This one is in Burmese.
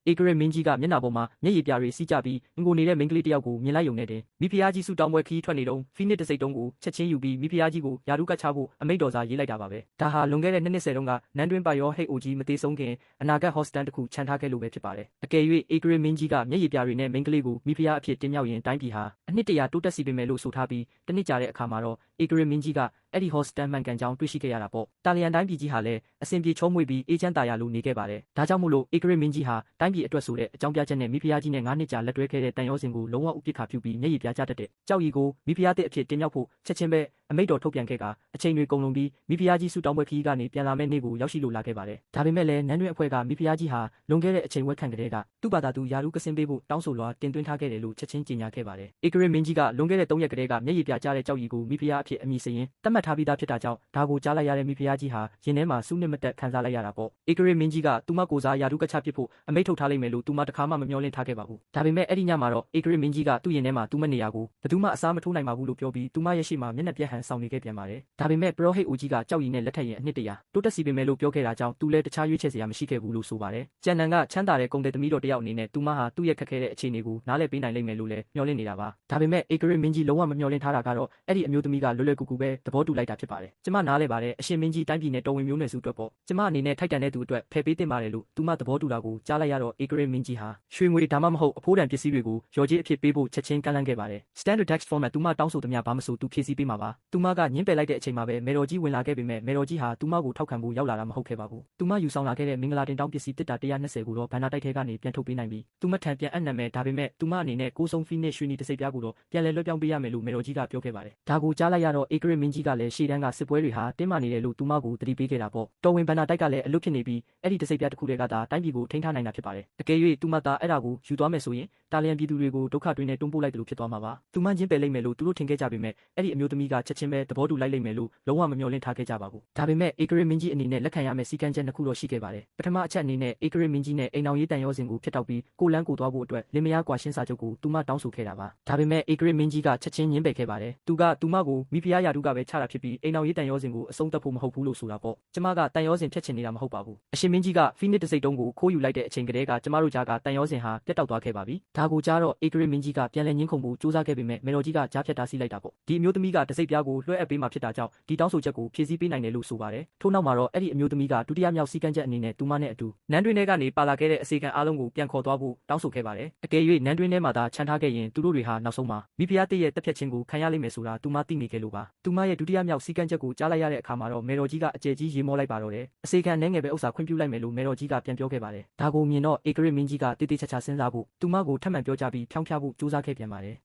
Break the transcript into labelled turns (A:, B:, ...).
A: ဧကရစ်မင်းကြီးကမျက်နှာပေါ်မှာမျက်ရည်ပြတွေစီးကျပြီးငိုနေတဲ့မိန်းကလေးတစ်ယောက်ကိုမြင်လိုက်ရုံနဲ့တင်မိဖုရားကြီးဆူတောင်းပွဲခီးထွက်နေတုန်းဖီနစ်တစ်စိတ်တုံးကိုချက်ချင်းယူပြီးမိဖုရားကြီးကိုယာရုကတ်ချဖို့အမိန့်တော်စာရေးလိုက်တာပါပဲဒါဟာလွန်ခဲ့တဲ့နှစ်တုန်းကနန်းတွင်းပါရောဟိတ်အိုကြီးမသေးဆုံးခင်အနာဂတ်ဟော့စတန်တစ်ခုခြံထားခဲ့လို့ပဲဖြစ်ပါတယ်အကယ်၍ဧကရစ်မင်းကြီးကမျက်ရည်ပြတွေနဲ့မိန်းကလေးကိုမိဖုရားအဖြစ်တင်မြှောက်ရင်တိုင်းပြည်ဟာအနှစ်တရာတိုးတက်စီပင်မယ်လို့ဆိုထားပြီးတစ်နှစ်ကြာတဲ့အခါမှာတော့ဧကရစ်မင်းကြီးကအဲ့ဒီဟော့စတန်မှန်ကန်ကြောင်းတွေ့ရှိခဲ့ရတာပေါ့တာလျန်တိုင်းပြည်ကြီးဟာလည်းအစဉ်ပြေချောမွေ့ပြီးအေးချမ်းသာယာလို့နေခဲ့ပါတယ်ဒါကြောင့်မို့လို့ဧကရစ်မင်းကြီးဟာတိုင်းပြည်အတွက်ဆိုတဲ့အကြောင်းပြချက်နဲ့မိဖုရားကြီးနဲ့9နှစ်ကြာလက်တွဲခဲ့တဲ့တန်ရောစင်ကိုလုံးဝဥပိ္ပခါပြုပြီးမျက်ရည်ပြကျတတ်တဲ့ကြောက်ရီကိုမိဖုရားတဲ့အဖြစ်တင်မြှောက်ဖို့ချက်ချင်းပဲအမိန့်တော်ထုတ်ပြန်ခဲ့ကအချိန်တွေကုန်လွန်ပြီးမိဖုရားကြီးဆူတောင်းပွဲခီးကနေပြန်လာမဲ့နေ့ကိုရောက်ရှိလို့လာခဲ့ပါတယ်ဒါပေမဲ့လည်းနန်းတွင်းအဖွဲ့ကမိဖုရားကြီးဟာလွန်ခဲ့တဲ့အချိန်ဝက်ခန့်ကတည်းကသူ့ဘာသာသူယာရုကစင်းပေးဖို့တောင်းဆိုလွှာတင်သွင်းထားခဲ့တယ်လို့ချက်ချင်းကြေညာခဲ့ပါတယ်ဧကရစ်မင်းကြီးကလွန်ခဲ့တဲ့3ရက်ကတည်းကမျက်ရည်ပြကျတဲ့ကြောက်ရီကိုမိဖုရားအဖြစ်အမည်စရင်သတ်မှတ်ထားပြီးသားဖြစ်တာကြောင့်ဒါကိုကြားလိုက်ရတဲ့မိဖုရားကြီးဟာရင်ထဲမှာစူးနစ်မတက်ခံစားလိုက်ရတာပေါ့ဧကရစ်မင်းကြီးကသူမကိုစားယာရုကချပစ်ဖို့အမိန့်ထုတ်ထားလိမ့်မယ်လို့သူမတခါမှမမျှော်လင့်ထားခဲ့ပါဘူးဒါပေမဲ့အဲ့ဒီညမှာတော့ဧကရစ်မင်းကြီးကသူ့ရင်ထဲမှာသူ့မနေရာကိုဘယ်သူမှအစားမထိုးနိုင်ပါဘူးလို့ပြောပြီးသူမရဲ့ရှေ့မှာမျက်နှာပြက်ဟန်ဆောင်နေခဲ့ပြန်ပါတယ်ဒါပေမဲ့ပရောဟိတ်အိုကြီးကကြောက်ရည်နဲ့လက်ထက်ရင်အနှစ်တရာတိုးတက်စီပင်မယ်လို့ပြောခဲ့တာကြောင့်သူလည်းတခြားရွေးချယ်စရာမရှိခဲ့ဘူးလို့ဆိုပါတယ်ကျန်နန်ကချမ်းသာတဲ့ကုန်တဲ့သမီးတော်တယောက်အနေနဲ့သူမဟာသူ့ရဲ့ခက်ခဲတဲ့အခြေအနေကိုနားလည်ပေးနိုင်လိမ့်မယ်လို့လည်းမျှော်လင့်နေတာပါဒါပေမဲ့ဧကရစ်မင်းကြီးလုံးဝမမျှော်လင့်ထားတာကတော့အဲ့ဒီအမျိုးသမီးကလွယ်လွယ်ကူကူပဲသဘောတူလိုက်တာဖြစ်ပါတယ်ကျမနားလဲပါတယ်အရှင်မင်းကြီးတိုင်းပြည်နဲ့တော်ဝင်မျိုးနွယ်စုအတွက်ပေါ့ကျမအနေနဲ့ထိုက်တန်တဲ့သူအတွက်ဖယ်ပေးတင်ပါတယ်လို့သူမသဘောတူတာကိုကြားလိုက်ရတော့ဧကရစ်မင်းကြီးဟာရွှေငွေဒါမှမဟုတ်အဖိုးတန်ပစ္စည်းတွေကိုရော်ကြီးအဖြစ်ပေးဖို့ချက်ချင်းကန့်လန့်ခဲ့ပါတယ် Standard Text Format သူမတောင်းဆိုသမျှဘာမဆိုသူဖြည့်ဆည်းပေးမှာပါသူမကညှင်းပယ်လိုက်တဲ့အချိန်မှာပဲမေတော်ကြီးဝင်လာခဲ့ပေမဲ့မေတော်ကြီးဟာသူမကိုထောက်ခံဖို့ရောက်လာတာမဟုတ်ခဲ့ပါဘူးသူမယူဆောင်လာခဲ့တဲ့မင်္ဂလာတင်တောင်းပစ္စည်းတစ်တာ120ကိုတော့ဘန္နာတိုက်ထဲကနေပြန်ထုတ်ပေးနိုင်ပြီးသူမထံပြန်အပ်နှံမယ်ဒါပေမဲ့သူမအနေနဲ့ကိုးဆုံးဖီနစ်ရွှေနီတစ်စိတ်ပြားကိုတော့ပြန်လည်လွှဲပြောင်းပေးရမယ်လို့မေတော်ကြီးကပြောခဲ့ပါတယ်ဒါကိုကြားလိုက်ရတော့ဧကရစ်မင်းကြီးကလည်းရှေ့တန်းကစစ်ပွဲတွေဟာတင်းမာနေတယ်လို့သူမကိုသတိပေးခဲ့တာပေါ့တော်ဝင်ဘန္နာတိုက်ကလည်းအလွတ်ဖြစ်နေပြီးအဲ့ဒီတစ်စိတ်ပြားတစ်ခုတည်းကသာတိုင်းပြည်ကိုထိန်းထားနိုင်တာဖြစ်ပါတယ်တကယ်၍သူမသားအဲ့ဒါကိုယူသွားမယ်ဆိုရင်တာလျန်ပြည်သူတွေကိုဒုက္ခတွင်းနဲ့တွန်းပို့လိုက်တယ်လို့ဖြစ်သွားမှာပါသူမချင်းပယ်လိုက်မယ်လို့သူတို့ထင်ခဲ့ကြပေမဲ့အဲ့ဒီအမျိုးသမီးကချက်ချင်းပဲသဘောတူလိုက်လိမ့်မယ်လို့လုံးဝမမျှော်လင့်ထားခဲ့ကြပါဘူးဒါပေမဲ့ဧကရစ်မင်းကြီးအနေနဲ့လက်ခံရမယ့်စီကံချက်နှစ်ခုတော့ရှိခဲ့ပါတယ်ပထမအချက်အနေနဲ့ဧကရစ်မင်းကြီးနဲ့အိမ်အောင်ရေးတန်ရောစင်ကိုဖျက်တောက်ပြီးကိုလန်းကိုသွားဖို့အတွက်လင်မယားကွာရှင်းစာချုပ်ကိုသူမတောင်းဆိုခဲ့တာပါဒါပေမဲ့ဧကရစ်မင်းကြီးကချက်ချင်းညှင်းပယ်ခဲ့ပါတယ်သူကသူမကိုမိဖုရားယာတုကပဲချတာဖြစ်ပြီးအိမ်အောင်ရေးတန်ရောစင်ကိုအဆုံးသတ်ဖို့မဟုတ်ဘူးလို့ဆိုတာပေါ့ကျမကတန်ရောစင်ဖျက်ချင်နေတာမဟုတ်ပါဘူးအရှင်မင်းကြီးကဖီနစ်တစ်စိတ်တုံးကိုခိုးယူလိုက်တဲ့အချိန်ကတည်းကကျမတို့ကြားကတန်ရောစင်ဟာပြတ်တောက်သွားခဲ့ပါပြီဒါကိုကြားတော့ဧကရစ်မင်းကြီးကပြန်လည်ညှင်းခုန်ဖို့စူးစမ်းခဲ့ပေမဲ့မေတော်ကြီးကကြားဖြတ်တားဆီးလိုက်တာပေါ့ဒီအမျိုးသမီးကတစိတ်ပြားကိုလွှဲအပ်ပေးမှဖြစ်တာကြောင့်ဒီတောင်းဆိုချက်ကိုဖြည့်ဆည်းပေးနိုင်တယ်လို့ဆိုပါတယ်ထို့နောက်မှာတော့အဲ့ဒီအမျိုးသမီးကဒုတိယမြောက်စီကံချက်အနေနဲ့သူမနဲ့အတူနန်းတွင်းထဲကနေပါလာခဲ့တဲ့အစီကံအားလုံးကိုပြန်ခေါ်သွားဖို့တောင်းဆိုခဲ့ပါတယ်အကယ်၍နန်းတွင်းထဲမှာသာခြံထားခဲ့ရင်သူတို့တွေဟာနောက်ဆုံးမှာမိဖုရားတည့်ရဲ့တက်ဖြတ်ခြင်းကိုခံရလိမ့်မယ်ဆိုတာသူမသိနေခဲ့လို့ပါသူမရဲ့ဒုတိယမြောက်စီကံချက်ကိုကြားလိုက်ရတဲ့အခါမှာတော့မေတော်ကြီးကအကျယ်ကြီးရေမောလိုက်ပါတော့တယ်အစီကံနှဲငယ်ပဲဥစ္စာခွင့်ပြုလိုက်မယ်လို့မေတော်ကြီးကပြန်ပြောခဲ့ပါတယ်ဒါကိုမြင်တော့ဧကရစ်မင်းကြီးကတေးသေးချာချာစဉ်းစားဖို့သူမကိုထပ်မံပြောကြားပြီးဖြောင်းဖျားဖို့ကြိုးစားခဲ့ပြန်ပါတယ်